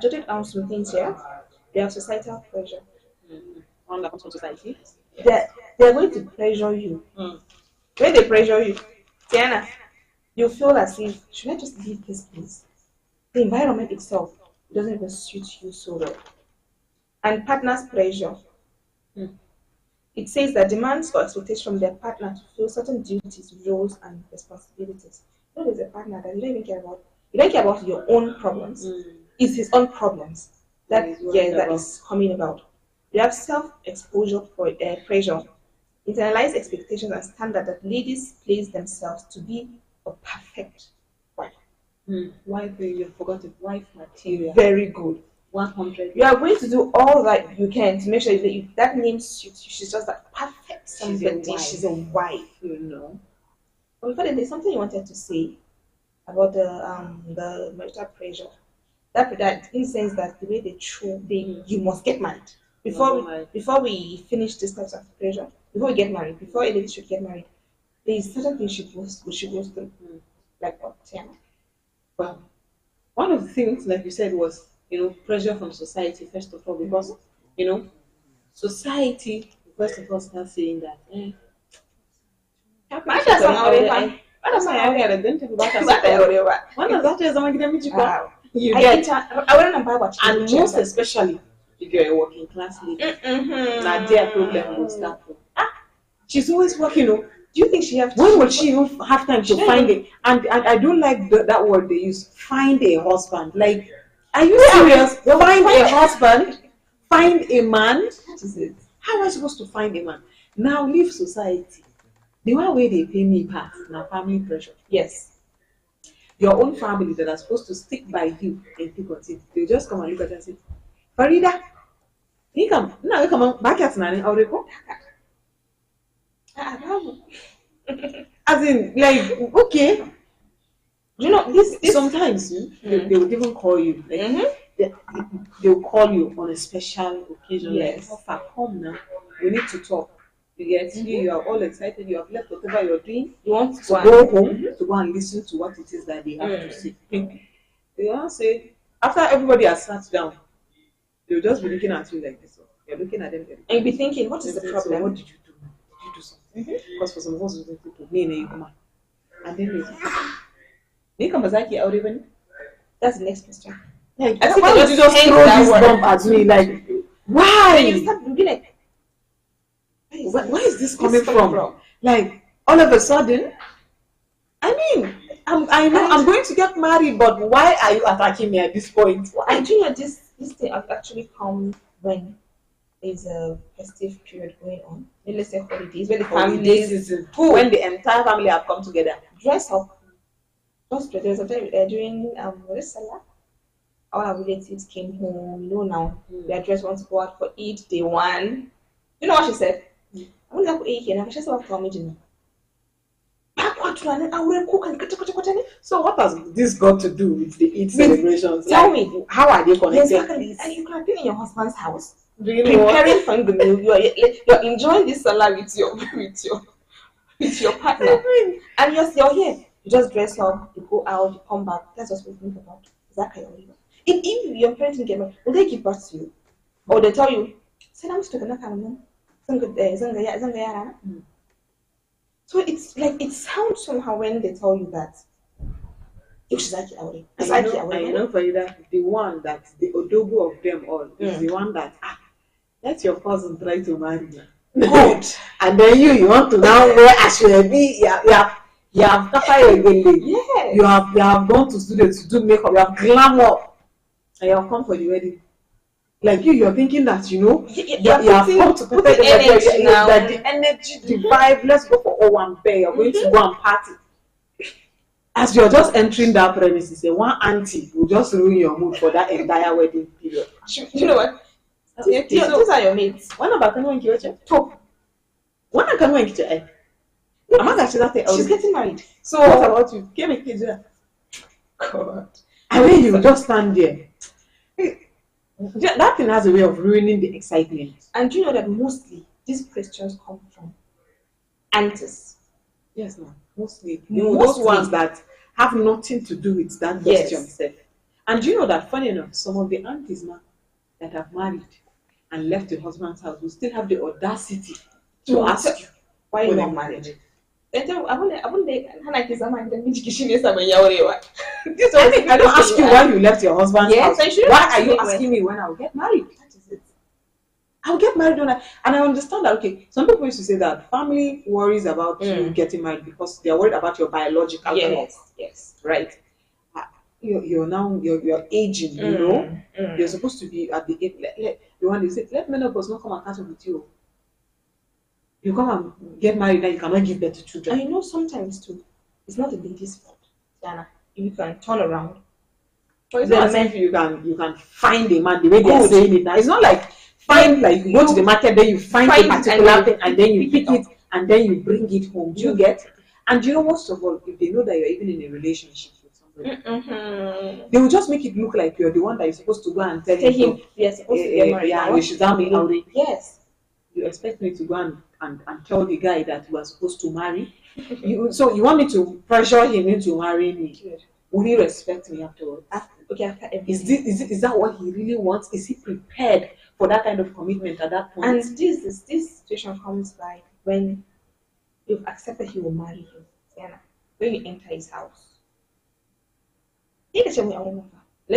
Jotted down some things here. They have societal pressure. One that comes from society. They're going to pressure you. Mm. When they pressure you, Tiana, you feel as if should I just leave this place? The environment itself doesn't even suit you so well. And partners' pressure. Mm. It says that demands or expectations from their partner to fulfill certain duties, roles, and responsibilities. You know, there's a partner that you don't even care about. You don't care about your own problems. It's his own problems that is coming about. You have self-exposure for pressure, internalized expectations and standards that ladies place themselves to be a perfect wife. Wife, you forgot it. Wife material. Very good. 100. You are going to do all that you can to make sure that if that name suits you, she's just that perfect somebody. She's a wife, you know. But before that, there's something you wanted to say about the marital pressure. That in the sense that the way you must get married before we finish this types of pressure, before we get married, before a lady should get married, there is certain things she goes through. Like what, Tiana? Well, one of the things, like you said, was pressure from society first of all, because society first of all starts saying that. You get, and most especially if you're a working class lady, now their problem will start from. She's always working. Do you think she have? When will she even have time to find it? And I don't like that word they use. Find a husband. Like, are you serious? Find a husband. Find a man. How am I supposed to find a man? Now leave society. The one way they pay me pass now family pressure. Yes. Your own family that are supposed to stick by you and pick on it. They just come and look at you and say, Farida, you come on back at Nani Aureko. As in, like, okay. You know, this sometimes they would even call you. Like, they will call you on a special occasion. Yes. Like, come now. We need to talk. You get you are all excited, you have left whatever you're doing, you want to go home to go and listen to what it is that they have to say. They all say, after everybody has sat down, they'll just be looking at you like this. You're looking at them and you'll be thinking, what is the problem? So what did you do? Did you do something? Because for some of us, people, me and you come and then they come as that's the next question. Like, why would you just throw this bomb at me? Like, why? Then you start being like, where is this coming from? Like, all of a sudden, I mean, I know I'm going to get married, but why are you attacking me at this point? I think this thing actually comes when there's a festive period going on. Let's say holidays, when the families, when the entire family have come together. Dress up. Just dress up. During Salah, all our relatives came home. Now we are dressed, want to go out for Eid day one. You know what she said? So what has this got to do with the Eid celebrations? Tell me, how are they connected? Yes, and you can be in your husband's house, preparing for the meal. You're enjoying this Salah with your partner, and you're here. You just dress up, you go out, you come back. That's what we think about. Exactly. If your parents didn't get married, will they give birth to you, or they tell you, "Say I'm still gonna come." So it's like it sounds somehow when they tell you that. I know for you that the one that the odogo of them all is the one that let your cousin try to marry you. Good. And then you want to now wear ashwebi, you have kafaya again. Yeah. You have gone to studio to do makeup, you have glamour, and you have come for the wedding. Like you're thinking that you have come to prepare the energy now. That the energy, the vibe. Let's go for O1 Bay. You're going to go and party. As you're just entering that premises, one auntie will just ruin your mood for that entire wedding period. You know what? These are your mates. One about can top. One I can win kitchen. She's getting married. So what about you? Give me kids. God. I mean, you just stand there. That thing has a way of ruining the excitement. And do you know that mostly these questions come from aunties? Yes, ma'am. Mostly. Those ones that have nothing to do with that question itself. And you know that, funny enough, some of the aunties now that have married and left the husband's house will still have the audacity to ask you why you not married. Abun da hana ki zama gidan miji shine saban yaurewa. I don't ask you why you left your husband's house. Why are you asking me when I will get married? That is it. I'll get married and I understand that. Okay, some people used to say that family worries about you getting married because they are worried about your biological clock. Yes, right. You're aging. You know, you're supposed to be at the age. The one they say, let menopause not come and catch up with you. You come and get married and you cannot give birth to children. And you know, sometimes too, it's not the lady's fault. Diana, you can turn around. So it's not as if you can find a man the way they're saying it now. It's not like you go to the market, then you find a particular thing and then you pick it and then you bring it home. Do you get? And you know, most of all, if they know that you're even in a relationship with somebody, they will just make it look like you're the one that is supposed to go and tell him, yes, supposed to get married. Yes. You expect me to go and tell the guy that you are supposed to marry? So you want me to pressure him into marrying me? Good. Will he respect me afterwards? After Is that what he really wants? Is he prepared for that kind of commitment at that point? And this situation comes by when you've accepted he will marry you. Diana, when you enter his house. Let's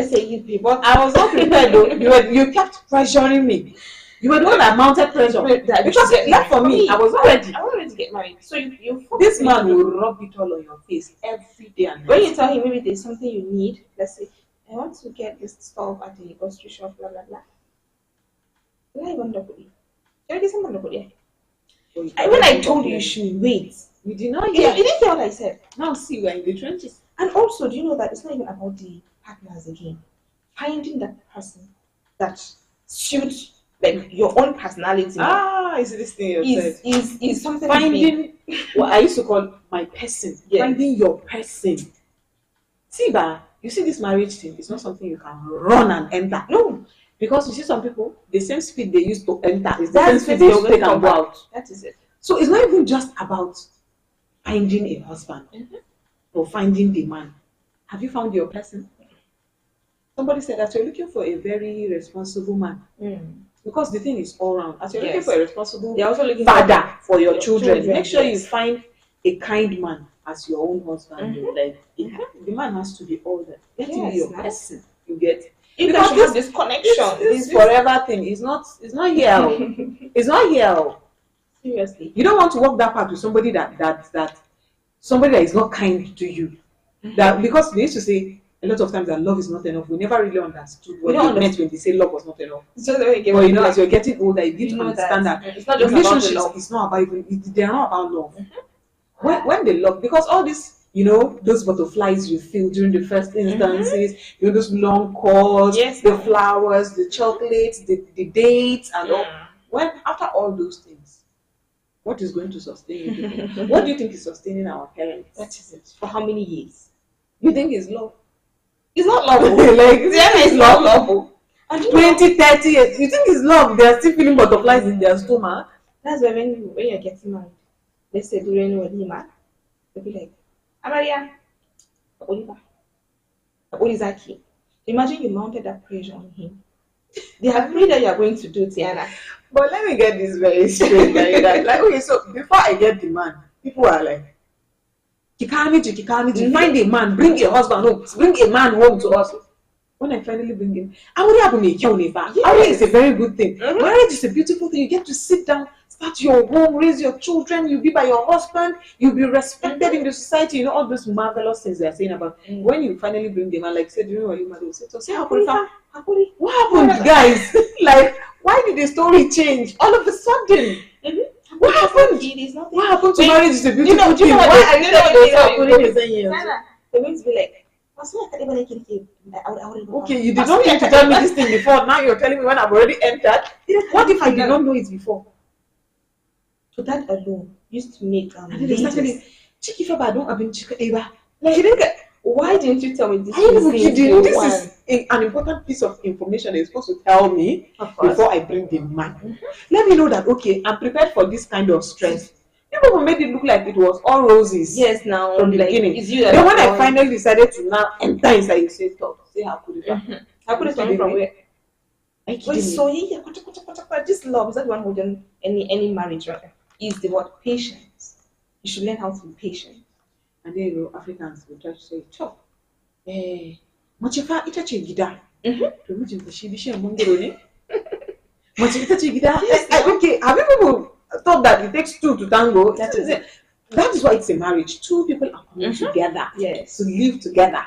say you bought. I was not prepared though. You kept pressuring me. You were the one that mounted pressure. Because left for me, I was not ready. I was ready to get married. So you this man will rub it all on your face every day and night. When you tell him maybe there's something you need, let's say, I want to get this stuff at the grocery shop, blah blah blah. When I told you should wait, you did not hear. You didn't hear what I said. Now see, we're in the trenches. And also, do you know that it's not even about the partners again? Finding that person that suits like your own personality. Is this thing you said? Is something finding what I used to call my person. Yes. Finding your person. See, you see this marriage thing, it's not something you can run and enter. No. Because you see some people, the same speed they used to enter is the same speed they used to take and go out. That is it. So it's not even just about finding a husband or finding the man. Have you found your person? Somebody said that you're looking for a very responsible man. Because the thing is all round. As you're looking for a responsible father for your children, make sure you find a kind man as your own husband. Like the man has to be all that. Let him be your person. You get? Because this connection, this forever thing is not here. It's not here. Seriously. You don't want to walk that path with somebody that somebody that is not kind to you. That because they used to say a lot of times that love is not enough. We never really understood what they meant when they say love was not enough. But you know, as you're getting older, you need to understand that it's not just relationships. About it's not about they're not about love. When they love, because all this, you know, those butterflies you feel during the first instances, you know, those long calls, the flowers, the chocolates, the dates, and all. When after all those things, what is going to sustain you? What do you think is sustaining our parents? What is it? For how many years? You think it's love? It's not love. Like it's not love. And 20, 30 years. You think it's love? They are still feeling butterflies in their stomach. That's why when you're getting married, let's say during Walima, they'll be like, Amaria, Oliver, Olizaki. Imagine you mounted that pressure on him. They agree that you are going to do Tiana. But let me get this very straight. Like, okay, so before I get the man, people are like, Kikamiji, find a man, bring a husband home, bring a man home to us. When I finally bring him, Marriage is a very good thing. Marriage is a beautiful thing. You get to sit down, start your home, raise your children, you'll be by your husband, you'll be respected in the society, you know, all those marvelous things they're saying about. When you finally bring them, and like said, you know what you might say, what happened, guys? Like, why did the story change all of a sudden? What happened? What happened to marriage is a beautiful thing. Why are you They're going to be like, okay, you did not need to tell me this thing before. Now you're telling me when I've already entered. What if I did not know it before? So that alone used to make why didn't you tell me this? This is an important piece of information you're supposed to tell me before I bring the man. Let me know that, okay, I'm prepared for this kind of stress. People made it look like it was all roses. Yes, now from the beginning. Then when I finally decided to now enter inside, you say, stop. say Hakuri. Hakuri is coming from where? Wait, so yeah, this love is not the one holding any marriage, right? Is the word patience. You should learn how to be patient. And then Africans will try to say, "Chop, machifa ita ce gida." To mijinta shi bishiyar mangoro ne. Mace ita ce gida. Okay, have you people thought that it takes two to tango? That is why it's a marriage. Two people are coming together to live together.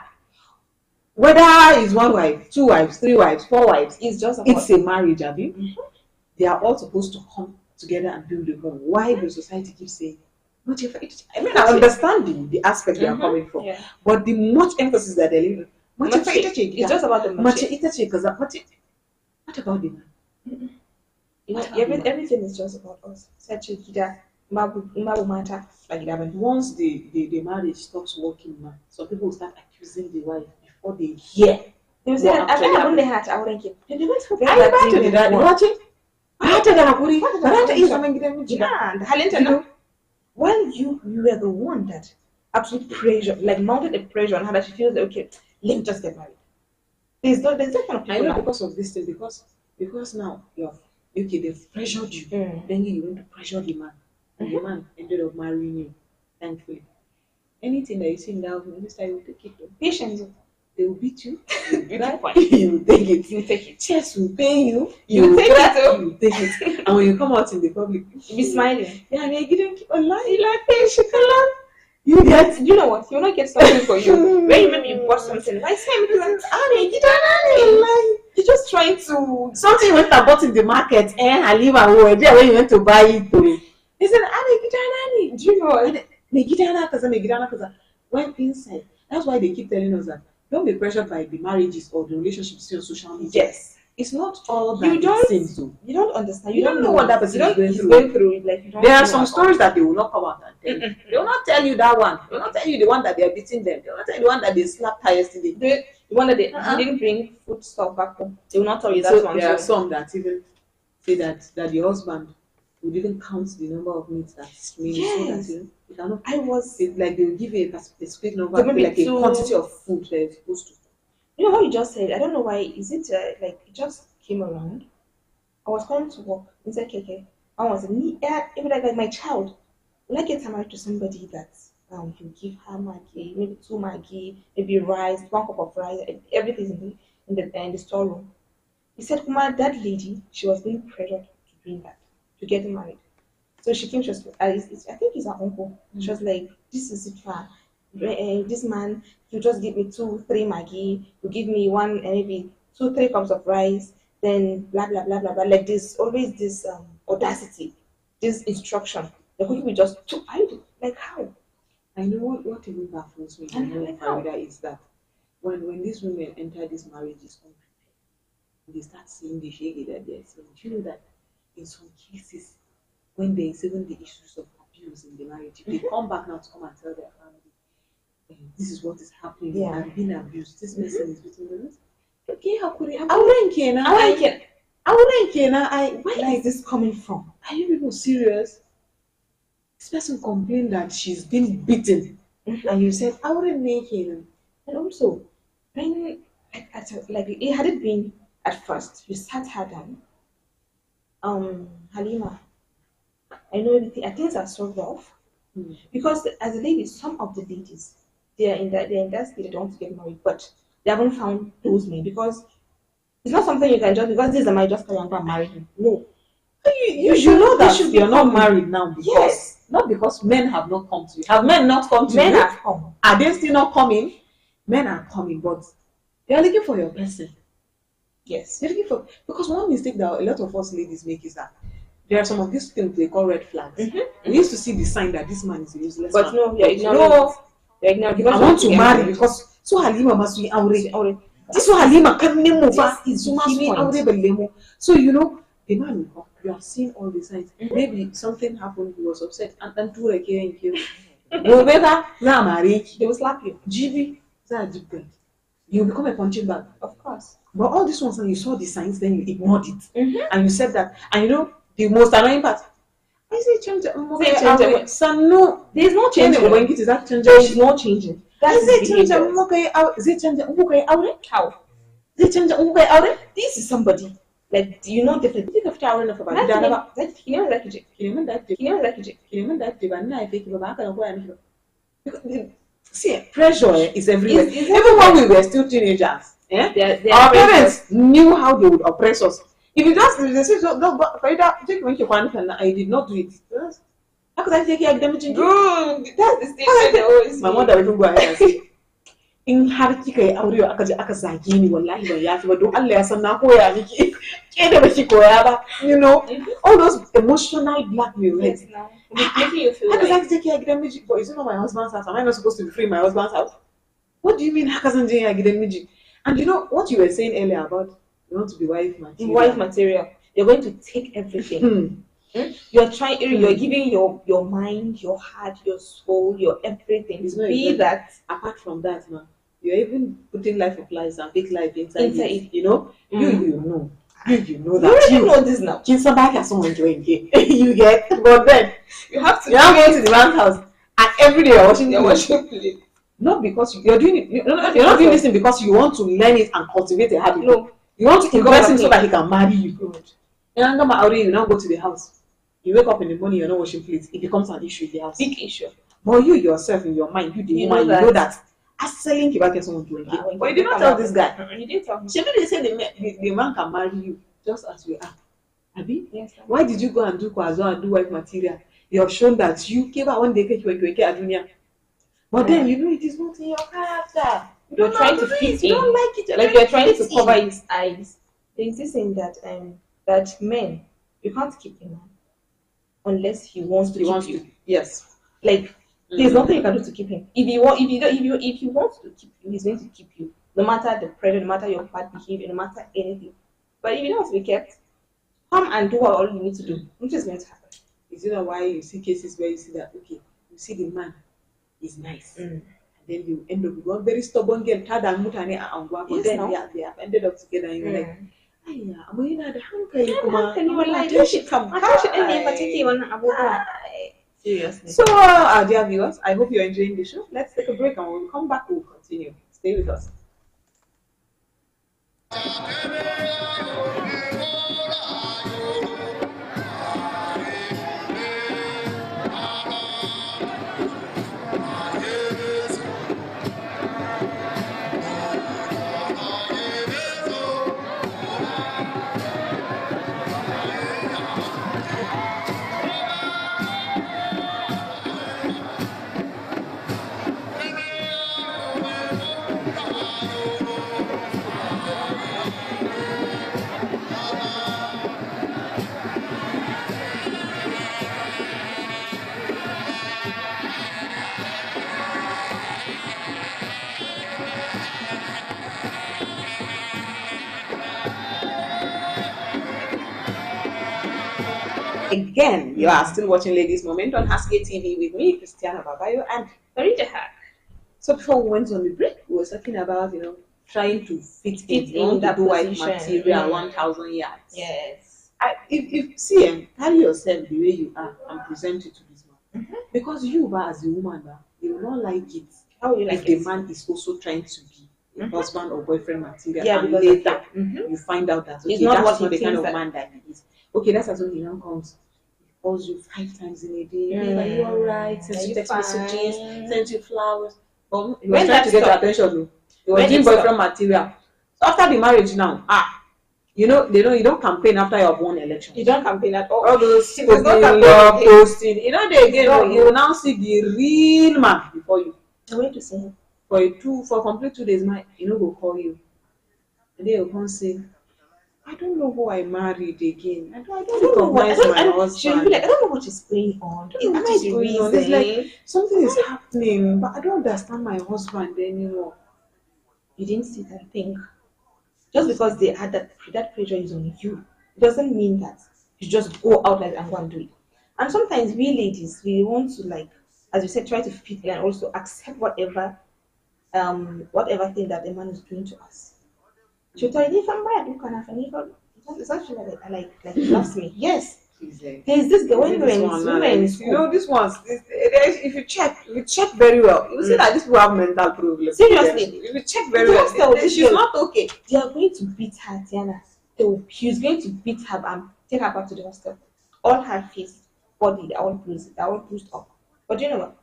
Whether it's one wife, two wives, three wives, four wives, it's a marriage, Abby. They are all supposed to come together and build a home. Why the society keeps saying, I mean, I understand the aspect they are coming from, but the much emphasis that they're leaving, it's just about the machi. What about the man? Everything is just about us. Once the marriage stops working, man, some people will start accusing the wife before they hear. They will say, I don't know how to arrange it. They don't forget that. While you were the one that actually pressure, like mounted a pressure on her that she feels that, okay, let me just get married. There's that kind of people. I know because of this thing, because now they've pressured you. Then you want to pressure the man. And the man ended up marrying you, thankfully. Anything that you see in that house, this time you will take it. Patience. They will beat you. You will take it. You take it. Chess will pay you. You will take it. You will take it. And when you come out in the public, you be smiling. Yeah, and you didn't keep a lie. You like, hey, Shikala. You know what? You'll not get something for you. When maybe you bought something, why say me like, you're just trying to. Something you went and bought in the market, Halima, there when you went to buy it. He said, do you know? When inside, that's why they keep telling us that don't be pressured by the marriages or the relationships on social media. Yes. It's not all that it seems to. You don't understand. You don't know what that person is going through. Like, there are some stories that they will not come out and tell you. They will not tell you that one. They will not tell you the one that they are beating them. They will not tell you the one that they slapped her yesterday. The one that they didn't bring food stuff back home. They will not tell you that one. There are some that even say that the husband would even count the number of meats that's made. Yes. So that, you cannot. Like they will give you a specific number, like a quantity of food that you're supposed to. You know what you just said? I don't know why. Is it like it just came around? I was coming to work inside KK. I was even like my child. When I get married to somebody that you give her Maggi, maybe 2 Maggi, maybe rice, 1 cup of rice, everything in the storeroom. He said, "Kuma, that lady, she was being pressured to bring that to get married." So she came. She was, I think it's her uncle. She was like, "This is it for this man. You just give me 2, 3 Maggi. You give me 1, maybe 2, 3 cups of rice. Then blah blah blah blah blah." Like this, always this audacity, this instruction. The cookie will just like how? I know what even baffles me. Like how is that when these women enter these marriages unprepared, they start seeing the shaggy that they're seeing. Do you know that in some cases, when there is even the issues of abuse in the marriage, they come back now to come and tell their family, this is what is happening. Yeah. I've been abused. This person is beating me. Okay, where is this coming from? Are you people serious? This person complained that she's been beaten, and you said, "I wouldn't make it." And also, when it had it been at first, you sat her down. Halima, I know things are so rough because as a lady, some of the ladies they're in that state, they don't want to get married, but they haven't found those men because it's not something you can just because this is my just carry on and marry him. No. You should know that you're not married now because not because men have not come to you. Have men not come to you? Men have come. Are they still not coming? Men are coming, but they are looking for your person. Yes. They're looking for because one mistake that a lot of us ladies make is that there are some of these things they call red flags. We used to see the sign that this man is a useless man. But no, I want to marry because so Halima must be aure. This one Halima can move is so the man you have seen all the signs. Maybe something happened, he was upset and then two again kill. They will slap you. GB you become a punching bag. Of course. But all these ones when you saw the signs, then you ignored it. And you said that. And the most annoying part, Is it change? Sanu. There's no changing. When it is that change, there is no changing. Is it change? Is it change? How? Is it change? This is somebody. Like, you know, definitely. You have to enough about that. He never like it. He never that. He never like it. He never that. But I think about that. See, pressure is everywhere. Even when we were still teenagers, our parents knew how they would oppress us. If you just they say, "No, but take when you want," and I did not do it. How could I take academic? That's the statement they always. My mother even go ahead and say, "In har kika yi aure aka zage ni wallahi ban yafi ba don Allah ya san na koya miki ke da baki koya ba." You know, all those emotional blackmail. Yes, now making you feel. How does I take academic? But is it not my husband's house? Am I not supposed to be free in my husband's house? What do you mean? How can I academic? And you know what you were saying earlier about you want to be wife material. Wife material. You're going to take everything. You're trying. You're giving your mind, your heart, your soul, your everything. It's not be even, that. Apart from that, man, you're even putting life of lives and big life inside it. You know, you know. You know that. You know this now. Can somebody has someone join here? You get, but then you have to. You're not going to the man's house, and every day you're watching play. Not because you're doing it. You're not doing this thing because you want to learn it and cultivate a habit. No, you want to impress him so that he can marry you. Good. And you now go to the house. You wake up in the morning, you're not washing plates. It becomes an issue in the house. Big issue. But you yourself in your mind, you know that. As selling Kibake someone to engage. But you did not tell this guy. You didn't tell him. Maybe they said the man can marry you just as you are. Abi? Yes. Why did you go and do kwazo and do wife material? You have shown that you came out one day junior. But then you know it is not in your character. You're trying to fit in. You don't like it. Like you're trying to cover his eyes. There's this saying that men, you can't keep a man unless he wants to keep you. Yes. Like there's nothing you can do to keep him. If he wants to keep you, he's going to keep you. No matter the pressure, no matter your bad behavior, no matter anything. But if you don't want to be kept, come and do what all you need to do. Which is going to happen. Is it why you see cases where you see that you see the man is nice. And then you end up with one very stubborn girl, but then they have ended up together and you're like, amma yana da hankali kuma seriously. So our dear viewers, I hope you're enjoying the show. Let's take a break and when we come back we'll continue. Stay with us. Again, you are still watching Ladies Moment on Haske TV with me, Christiana Babayo, and Farida Haque. So before we went on the break, we were talking about trying to fit in that do white material 1,000 yards. Yes. If see carry yourself the way you are and present it to this man, because you as a woman, you will not like it. How will you like if it? the man is also trying to be husband or boyfriend material, Yeah, and later you find out that He's not that's what not the he kind of thinks man that he is. Okay, that's as when he now comes. He calls you 5 times in a day. Are you alright? Sends you text messages, sends you flowers. But he was trying to get your attention. He was doing boyfriend material. So after the marriage now, you don't campaign after you have won election. You don't campaign at all. All those posting. You will now see the real man before you. I'm going to see him. For complete 2 days, will call you. And then he'll come say, I don't know who I married again. I don't recognize my husband. She'll be like, I don't know what is going on. What is the reason? It's like something is happening, but I don't understand my husband anymore. You didn't see that thing. Just because they had that pressure is on you, doesn't mean that you just go out like and go and do it. And sometimes we ladies, we want to, like, as you said, try to fit in and also accept whatever thing that the man is doing to us. She'll tell you, if I'm bad, you can have an evil. It's actually like he loves me. Yes, There's this girl, women's you know, this one's, if you check very well, you will see that these people have mental problems. Seriously. If you check very well, she's not okay. They are going to beat her, Diana. She's going to beat her and take her back to the hostel. All her face, body, they're all bruised up. But you know what?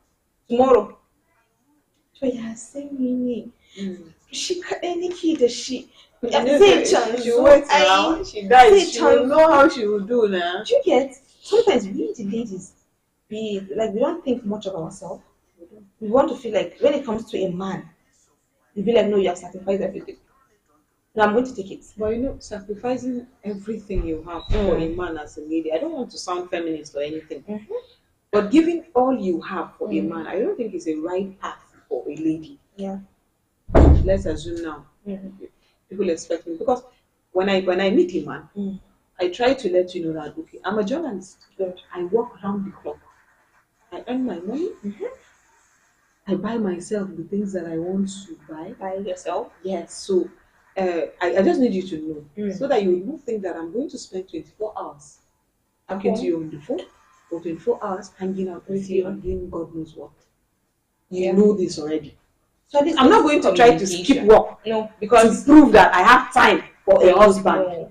Tomorrow, to ya san mene shi kaɗai nake da shi zai canzo she dies, she will know how she will do now. Do you get? Sometimes we the ladies, we don't think much of ourselves. We want to feel like when it comes to a man, we be like, no, you have sacrificed everything. No, I'm going to take it. But you know, sacrificing everything you have for a man as a lady, I don't want to sound feminist or anything, but giving all you have for a man, I don't think it's a right path for a lady. Yeah. Let's assume now, people expect me, because when I meet a man, I try to let you know that, okay, I'm a journalist. I work around the clock. I earn my money. I buy myself the things that I want to buy. By yourself? Yes. So I just need you to know, so that you won't think that I'm going to spend 24 hours talking to you on the phone, or 24 hours hanging out with you and doing God knows what. You know this already. So I'm not going to try to skip work because to prove that I have time for a husband. No.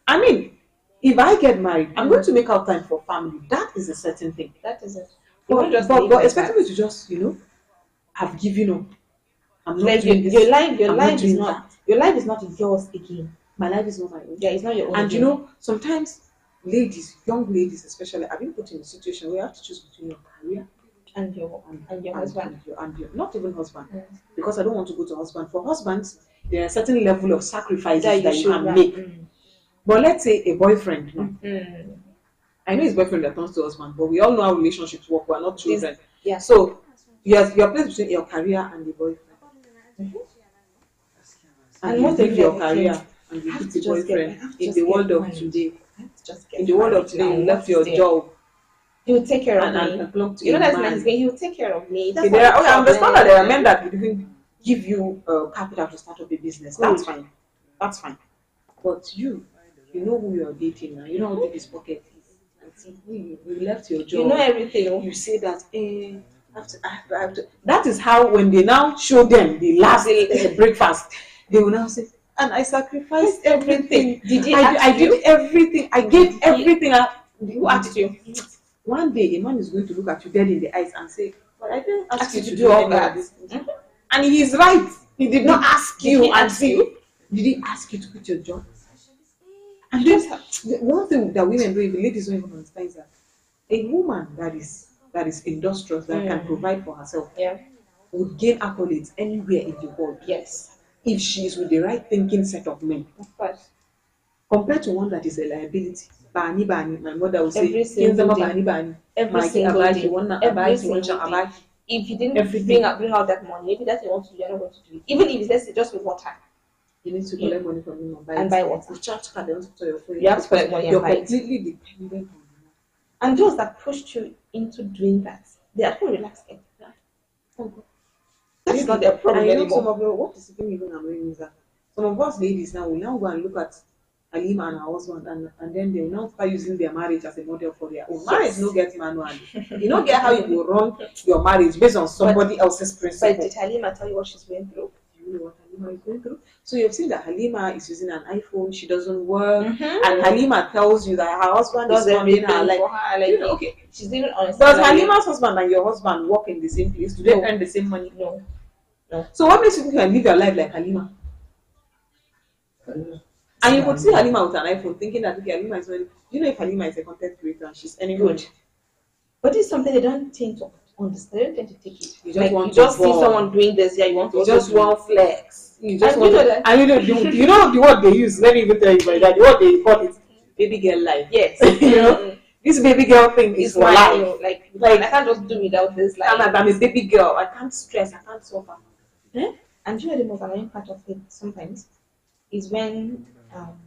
I mean, if I get married, I'm going to make out time for family. That is a certain thing. That is it. But expect me to just, have given up. I'm not doing this. Your life is not yours again. My life is not my own. Yeah, it's not your own. And sometimes ladies, young ladies especially, have been put in a situation where you have to choose between your career and your husband. And your not even husband. Because I don't want to go to husband. For husbands, there are a certain level of sacrifices that you can make. But let's say a boyfriend. I know it's boyfriend that turns to husband, but we all know how relationships work. We're not children. Yeah. So you're placed between your career and the boyfriend. And most of your career and you put the boyfriend in the world of today. In the world of today, you left your job. He will take care of me. That's nice. He will take care of me. I understand that there are men that will even give you capital to start up a business. That's fine. That's fine. But you know who you are dating now. You know how big his pocket is. And see, you left your job. You know everything. You say that, I have to. That is how when they now show them the last breakfast, they will now say, and I sacrificed everything. I did everything. I gave everything. Who asked you? One day, a man is going to look at you dead in the eyes and say, but I didn't ask you to do all that. And he is right. He did not ask you. And see, did he ask you to quit your job? And then one thing that women do, the ladies don't even understand, is that a woman that is industrious, that can provide for herself, would gain accolades anywhere in the world. Yes. If she is with the right thinking set of men. Of course. Compared to one that is a liability. Bani, my mother would say, every single day. If you didn't bring out that money, maybe that's what you want to do, you're not going to do it. Even if it's, let's say, just with water. You need to collect money from him and buy water. You charge card, you have to collect money and buy it. You're completely dependent on him. And those that pushed you into doing that, they are going to relax. That's not their problem anymore. Some of what is even annoying is that some of us ladies now will now go and look at Halima and her husband, and then they will now start using their marriage as a model for their own. Marriage no get manual. You don't get how you will run your marriage based on somebody else's principle. But did Halima tell you what she's going through? Do you know what Halima is going through? So you've seen that Halima is using an iPhone, she doesn't work, and Halima tells you that her husband is funding her. Okay, she's even honest. Does Halima's husband and your husband work in the same place? Do they earn the same money? No. So what makes you think you can live your life like Halima? And you could see Halima with an iPhone thinking that okay, Halima is very. You know if Halima is a content creator and she's earning good. But it's something they don't tend to understand. They don't tend to take it. You just want to see someone doing this, you want to just want flex. You just want to, and you know the word they use. Let me even tell you about that. The word they call it baby girl life. Yes. This baby girl thing is for life. Like I can't just do without this life. I'm a baby girl. I can't stress. I can't suffer. And the most annoying part of it sometimes is when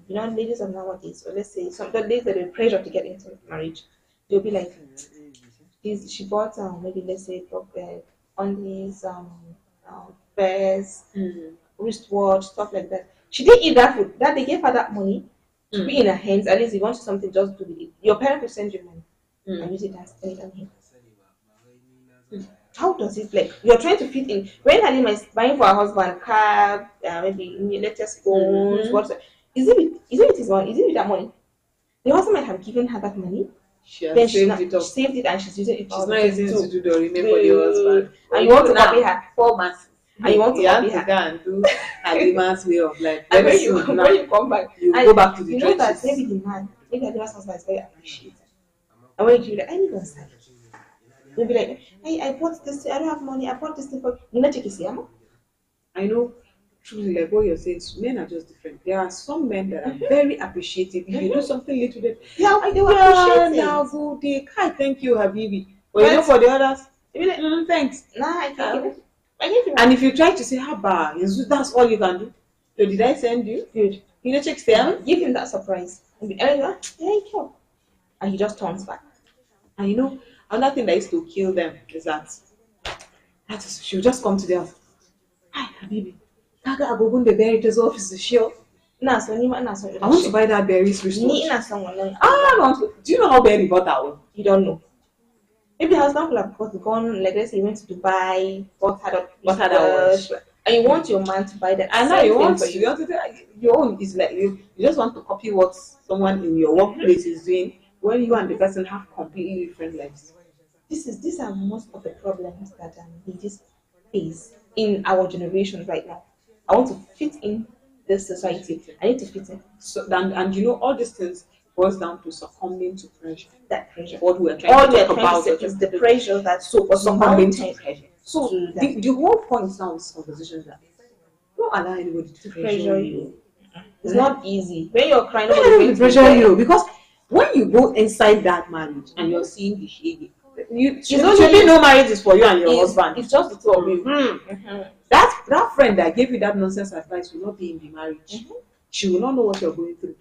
ladies of nowadays, or let's say the ladies that are pressured to get into marriage, they'll be like, she bought maybe let's say undies, fairs, wristwatch, stuff like that. She didn't eat that food. That they gave her that money to be in her hands. At least if you want something, just do it. Your parent will send you money and use it as anything. How does it like you're trying to fit in when Halima is buying for her husband car, maybe latest phones, what is it with his money? Is it with that money? The husband might have given her that money. She has Then saved it up. she saved it and she's using it. She's not using it to do the remain for the husband. And you want to copy her. 4 months. And you want to copy her. Go and do Halima's way of life. And when you come back, you go back to the you trenches. know that maybe the man, maybe Halima's husband is very appreciative. And when you like, I need on side. You'll be like, hey, I bought this, I don't have money, I bought this thing for you. Not take it, I know, truly, like what you're saying, men are just different. There are some men that are very appreciative. If you do something little, they will appreciate now, good day. Hi, thank you, Habibi. But you know, for the others, you'll be like, thanks. Nah, I can't give it. And if you try to say, Haba, that's all you can do. So did I send you? Good. You know, check them. Give him that surprise. And be thank you. And he just turns back. And you know, another thing that used to kill them is that she'll just come to them. Hi, Habibi. Kaga agogun the berry to office the show. I want to buy that berries Do you know how berry bought that one? You don't know. Maybe the husband could have gone, like let's say he went to Dubai, bought her that and you want your man to buy that. And now you want your own is like you just want to copy what someone in your workplace is doing when you and the person have completely different lives. These are most of the problems that ladies face in our generation right now. I want to fit in this society. I need to fit in. So and you know all these things boils down to succumbing to pressure. That pressure. What we are trying to talk about is the pressure that succumbing to pressure. So the whole point now is conversation that don't allow anybody to pressure you. It's not easy. When you're crying, nobody pressure you because when you go inside that marriage and you're seeing the shady, should no marriage is for you and your husband. It's just the two of you. That friend that gave you that nonsense advice will not be in the marriage. She will not know what you're going through.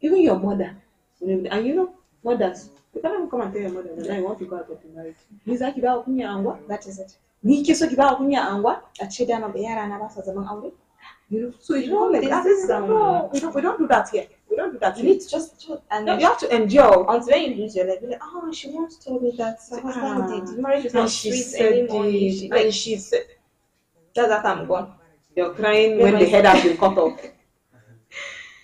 Even your mother, and you know, mothers, you can't even come and tell your mother that you want to go out of the marriage. That is it. You know, so it's not like that. No, we don't do that here. We don't do that. You need to just and you have to endure until when you lose your life. You're like, oh, she once told me that the marriage is not sweet anymore. She said, that's after I'm gone. You're crying when the head has been cut off.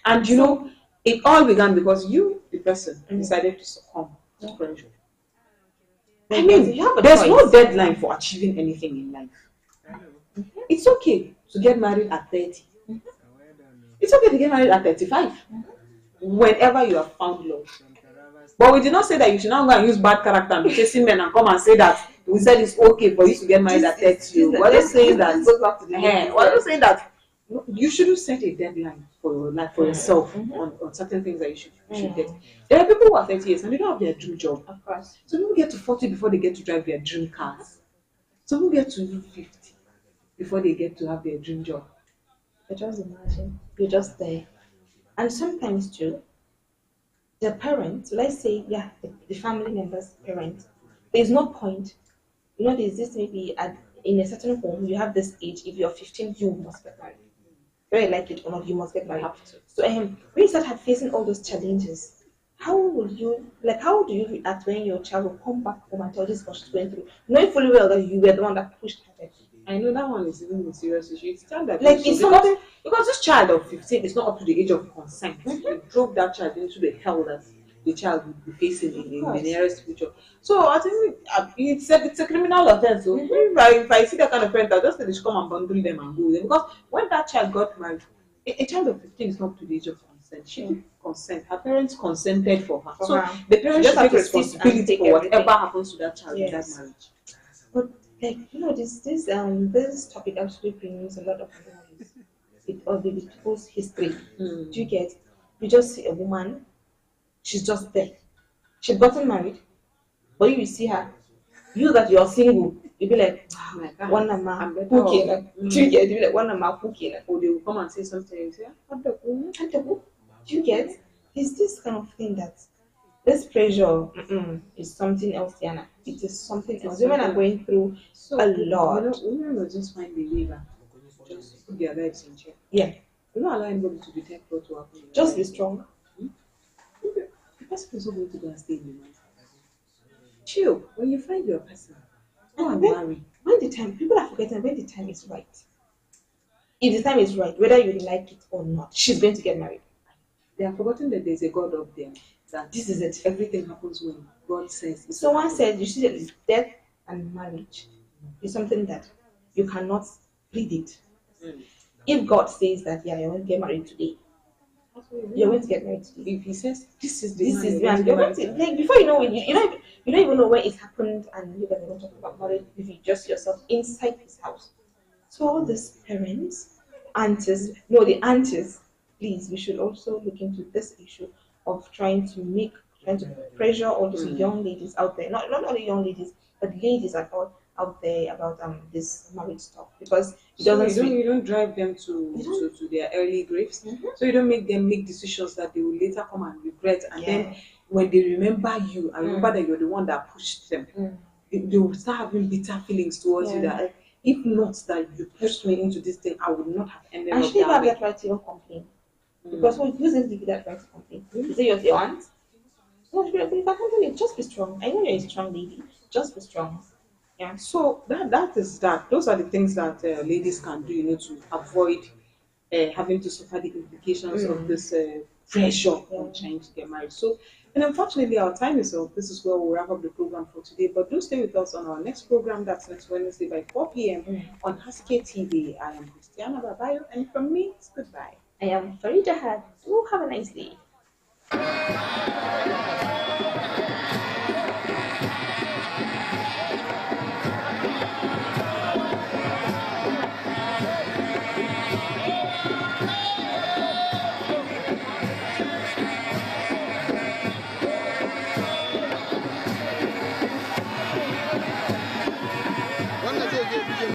And you know, it all began because you, the person, decided to succumb to pressure. I mean, there's no deadline for achieving anything in life. It's okay to get married at 30. It's okay to get married at 35. Whenever you have found love. But we did not say that you should not go and use bad character and be chasing men and come and say that we said it's okay for you to get married at 30. We're just saying that you shouldn't set a deadline for your life, for yourself on certain things that you should get. There are people who are 30 years and they don't have their dream job. Of course. Some people get to 40 before they get to drive their dream cars. Some people get to 50 before they get to have their dream job. But just imagine, you're just there. And sometimes too, the parents, let's say, the family member's parents, there's no point. You know, there's this maybe in a certain home, you have this age, if you're 15, you must get married. Whether you like it or not, you must get married. So when you start facing all those challenges, how do you react when your child will come back home and tell this what she's going through, knowing fully well that you were the one that pushed her? I know that one is even a serious issue. It's time that because this child of 15 is not up to the age of consent. You drove that child into the hell that the child will be facing in the nearest future. So I think it's a criminal offense. So if I see that kind of parent, I'll just say they should come and bundle them and go with them. Because when that child got married, a child of 15 is not up to the age of consent. She didn't consent. Her parents consented for her. So the parents should take responsibility for whatever happens to that child in that marriage. But this topic actually brings a lot of memories of the people's history. Do you get? You just see a woman, she's just there. She's gotten married, but you see her. You that you're single, you'll be like, oh my God, one man who came. Do you get? You'll be like, one man who came. Or they will come and say something and say, do you get? It's this kind of thing that this pressure is something else, Diana. It is something else. Women are going through a lot. Women will just find the way back. Just put their lives in check. Yeah. You don't allow anybody to detect what will happen. Just be strong. person is not going to go and stay in the man's house. Chill. When you find your person, go And and marry. when the time, people are forgetting when the time is right. If the time is right, whether you like it or not, she's going to get married. They have forgotten that there's a God up there. That This is it. everything happens when God says. Someone said you see that death and marriage is something that you cannot predict. Mm. If God says that yeah, you're going to get married today, you're going to get married today. If He says this is This is the man, man. You're going to like before you know it, you don't even know when it happened, and you guys are not talking about marriage if you just yourself inside his house. So all these parents, aunties, no, the aunties, please, we should also look into this issue of trying to pressure all these young ladies out there. Not only young ladies, but ladies at all out there about this marriage stuff because it so doesn't. you don't drive them to their early graves. Mm-hmm. So you don't make them make decisions that they will later come and regret. And Yeah. then when they remember you and remember that you're the one that pushed them, they will start having bitter feelings towards you that if not that you pushed me into this thing, I would not have ended And up she didn't that have way. that right to even complain. Because who's going to give you that right to complain? Is it your aunt? No, if you can complain, it, just be strong. I know you're a strong lady. Just be strong. Yeah. So that is that. Those are the things that ladies can do, to avoid having to suffer the implications of this pressure on trying to get married. So, and unfortunately, our time is up. This is where we'll wrap up the program for today. But do stay with us on our next program. That's next Wednesday by 4 p.m. on Haske TV. I am Christiana Babayo, and from me, it's goodbye. I am Farida Had. Do have a nice day.